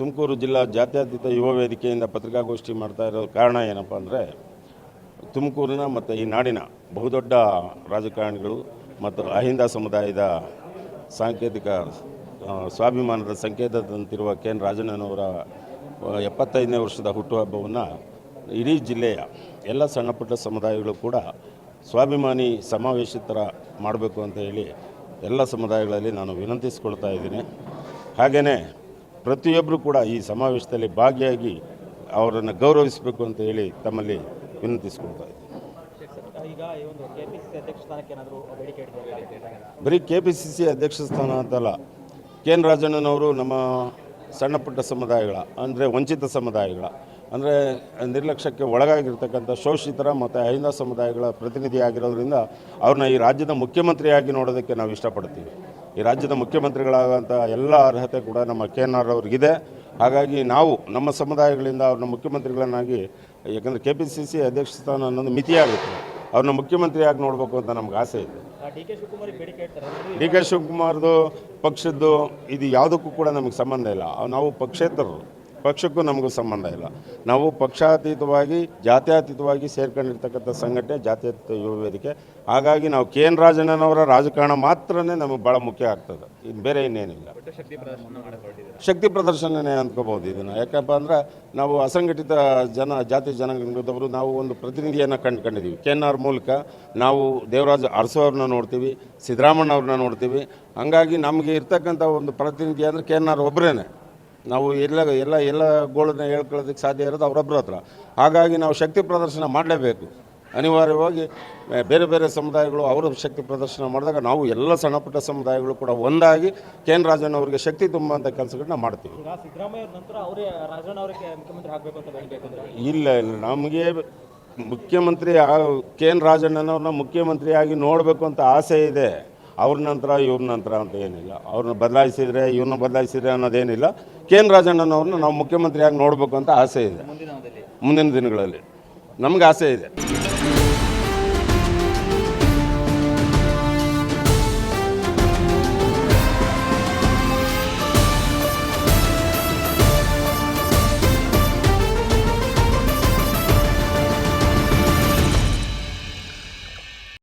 ತುಮಕೂರು ಜಿಲ್ಲಾ ಜಾತ್ಯತೀತ ಯುವ ವೇದಿಕೆಯಿಂದ ಪತ್ರಿಕಾಗೋಷ್ಠಿ ಮಾಡ್ತಾ ಇರೋ ಕಾರಣ ಏನಪ್ಪ ಅಂದರೆ ತುಮಕೂರಿನ ಮತ್ತು ಈ ನಾಡಿನ ಬಹುದೊಡ್ಡ ರಾಜಕಾರಣಿಗಳು ಮತ್ತು ಅಹಿಂದ ಸಮುದಾಯದ ಸಾಂಕೇತಿಕ ಸ್ವಾಭಿಮಾನದ ಸಂಕೇತದಂತಿರುವ ಕೆ ಎನ್ ರಾಜಣ್ಣನವರ 75ನೇ ವರ್ಷದ ಹುಟ್ಟುಹಬ್ಬವನ್ನು ಇಡೀ ಜಿಲ್ಲೆಯ ಎಲ್ಲ ಸಣ್ಣಪುಟ್ಟ ಸಮುದಾಯಗಳು ಕೂಡ ಸ್ವಾಭಿಮಾನಿ ಸಮಾವೇಶ ಥರ ಮಾಡಬೇಕು ಅಂತ ಹೇಳಿ ಎಲ್ಲ ಸಮುದಾಯಗಳಲ್ಲಿ ನಾನು ವಿನಂತಿಸಿಕೊಳ್ತಾ ಇದ್ದೀನಿ. ಹಾಗೆಯೇ ಪ್ರತಿಯೊಬ್ಬರು ಕೂಡ ಈ ಸಮಾವೇಶದಲ್ಲಿ ಭಾಗಿಯಾಗಿ ಅವರನ್ನು ಗೌರವಿಸಬೇಕು ಅಂತ ಹೇಳಿ ತಮ್ಮಲ್ಲಿ ವಿನಂತಿಸಿಕೊಳ್ತಾ ಇದ್ದೀನಿ. ಬರೀ KPCC ಅಧ್ಯಕ್ಷ ಸ್ಥಾನ ಅಂತಲ್ಲ, ಕೆ ಎನ್ ರಾಜಣ್ಣನವರು ನಮ್ಮ ಸಣ್ಣ ಪುಟ್ಟ ಸಮುದಾಯಗಳ ಅಂದರೆ ವಂಚಿತ ಸಮುದಾಯಗಳ ಅಂದರೆ ನಿರ್ಲಕ್ಷ್ಯಕ್ಕೆ ಒಳಗಾಗಿರ್ತಕ್ಕಂಥ ಶೋಷಿತರ ಮತ್ತು ಅಹಿಂದ ಸಮುದಾಯಗಳ ಪ್ರತಿನಿಧಿ ಆಗಿರೋದ್ರಿಂದ ಅವ್ರನ್ನ ಈ ರಾಜ್ಯದ ಮುಖ್ಯಮಂತ್ರಿಯಾಗಿ ನೋಡೋದಕ್ಕೆ ನಾವು ಇಷ್ಟಪಡ್ತೀವಿ. ಈ ರಾಜ್ಯದ ಮುಖ್ಯಮಂತ್ರಿಗಳಾಗಂಥ ಎಲ್ಲ ಅರ್ಹತೆ ಕೂಡ ನಮ್ಮ KNR ಅವ್ರಿಗಿದೆ. ಹಾಗಾಗಿ ನಾವು ನಮ್ಮ ಸಮುದಾಯಗಳಿಂದ ಅವ್ರನ್ನ ಮುಖ್ಯಮಂತ್ರಿಗಳನ್ನಾಗಿ, ಯಾಕಂದರೆ KPCC ಅಧ್ಯಕ್ಷ ಸ್ಥಾನ ಅನ್ನೋದು ಮಿತಿಯಾಗುತ್ತೆ, ಅವ್ರನ್ನ ಮುಖ್ಯಮಂತ್ರಿಯಾಗಿ ನೋಡಬೇಕು ಅಂತ ನಮ್ಗೆ ಆಸೆ ಇದೆ. ಡಿ ಕೆ ಶಿವಕುಮಾರ್ದು ಪಕ್ಷದ್ದು ಇದು ಯಾವುದಕ್ಕೂ ಕೂಡ ನಮಗೆ ಸಂಬಂಧ ಇಲ್ಲ. ನಾವು ಪಕ್ಷೇತರರು, ಪಕ್ಷಕ್ಕೂ ನಮಗೂ ಸಂಬಂಧ ಇಲ್ಲ. ನಾವು ಪಕ್ಷಾತೀತವಾಗಿ ಜಾತ್ಯತೀತವಾಗಿ ಸೇರ್ಕೊಂಡಿರ್ತಕ್ಕಂಥ ಸಂಘಟನೆ ಜಾತ್ಯತೀತ ಯುವ ವೇದಿಕೆ. ಹಾಗಾಗಿ ನಾವು ಕೆ ಎನ್ ರಾಜಣ್ಣನವರ ರಾಜಕಾರಣ ಮಾತ್ರನೇ ನಮಗೆ ಭಾಳ ಮುಖ್ಯ ಆಗ್ತದೆ, ಇನ್ನು ಬೇರೆ ಇನ್ನೇನಿಲ್ಲ. ಶಕ್ತಿ ಪ್ರದರ್ಶನನೇ ಅಂದ್ಕೋಬೋದು ಇದನ್ನು. ಯಾಕಪ್ಪ ಅಂದರೆ ನಾವು ಅಸಂಘಟಿತ ಜಾತಿ ಜನಾಂಗದವರು ನಾವು ಒಂದು ಪ್ರತಿನಿಧಿಯನ್ನು ಕಂಡುಕೊಂಡಿದ್ದೀವಿ. KNR ಮೂಲಕ ನಾವು ದೇವರಾಜ ಅರಸು ಅವ್ರನ್ನ ನೋಡ್ತೀವಿ, ಸಿದ್ದರಾಮಣ್ಣ ಅವ್ರನ್ನ ನೋಡ್ತೀವಿ. ಹಂಗಾಗಿ ನಮಗೆ ಇರ್ತಕ್ಕಂಥ ಒಂದು ಪ್ರತಿನಿಧಿ ಅಂದರೆ KNR ಒಬ್ಬರೇ. ನಾವು ಎಲ್ಲ ಗೋಳನ್ನ ಹೇಳ್ಕೊಳ್ಳೋದಕ್ಕೆ ಸಾಧ್ಯ ಇರೋದು ಅವರೊಬ್ಬರ ಹತ್ರ. ಹಾಗಾಗಿ ನಾವು ಶಕ್ತಿ ಪ್ರದರ್ಶನ ಮಾಡಲೇಬೇಕು. ಅನಿವಾರ್ಯವಾಗಿ ಬೇರೆ ಬೇರೆ ಸಮುದಾಯಗಳು ಅವರ ಶಕ್ತಿ ಪ್ರದರ್ಶನ ಮಾಡಿದಾಗ ನಾವು ಎಲ್ಲ ಸಣ್ಣಪುಟ್ಟ ಸಮುದಾಯಗಳು ಕೂಡ ಒಂದಾಗಿ ಕೆ ಎನ್ ರಾಜಣ್ಣವರಿಗೆ ಶಕ್ತಿ ತುಂಬುವಂಥ ಕೆಲಸಗಳನ್ನ ಮಾಡ್ತೀವಿ. ಇಲ್ಲ ನಮಗೆ ಮುಖ್ಯಮಂತ್ರಿ ಕೆ ಎನ್ ರಾಜಣ್ಣನವ್ರನ್ನ ಮುಖ್ಯಮಂತ್ರಿಯಾಗಿ ನೋಡಬೇಕು ಅಂತ ಆಸೆ ಇದೆ. ಅವ್ರ ನಂತರ ಇವ್ರ ನಂತರ ಅಂತ ಏನಿಲ್ಲ. ಅವ್ರನ್ನ ಬದಲಾಯಿಸಿದರೆ ಇವ್ರನ್ನ ಬದಲಾಯಿಸಿದರೆ ಅನ್ನೋದೇನಿಲ್ಲ. ಕೆ ಎನ್ ರಾಜಣ್ಣನವ್ರನ್ನ ನಾವು ಮುಖ್ಯಮಂತ್ರಿಯಾಗಿ ನೋಡಬೇಕು ಅಂತ ಆಸೆ ಇದೆ. ಮುಂದಿನ ದಿನಗಳಲ್ಲಿ ನಮ್ಗೆ ಆಸೆ ಇದೆ.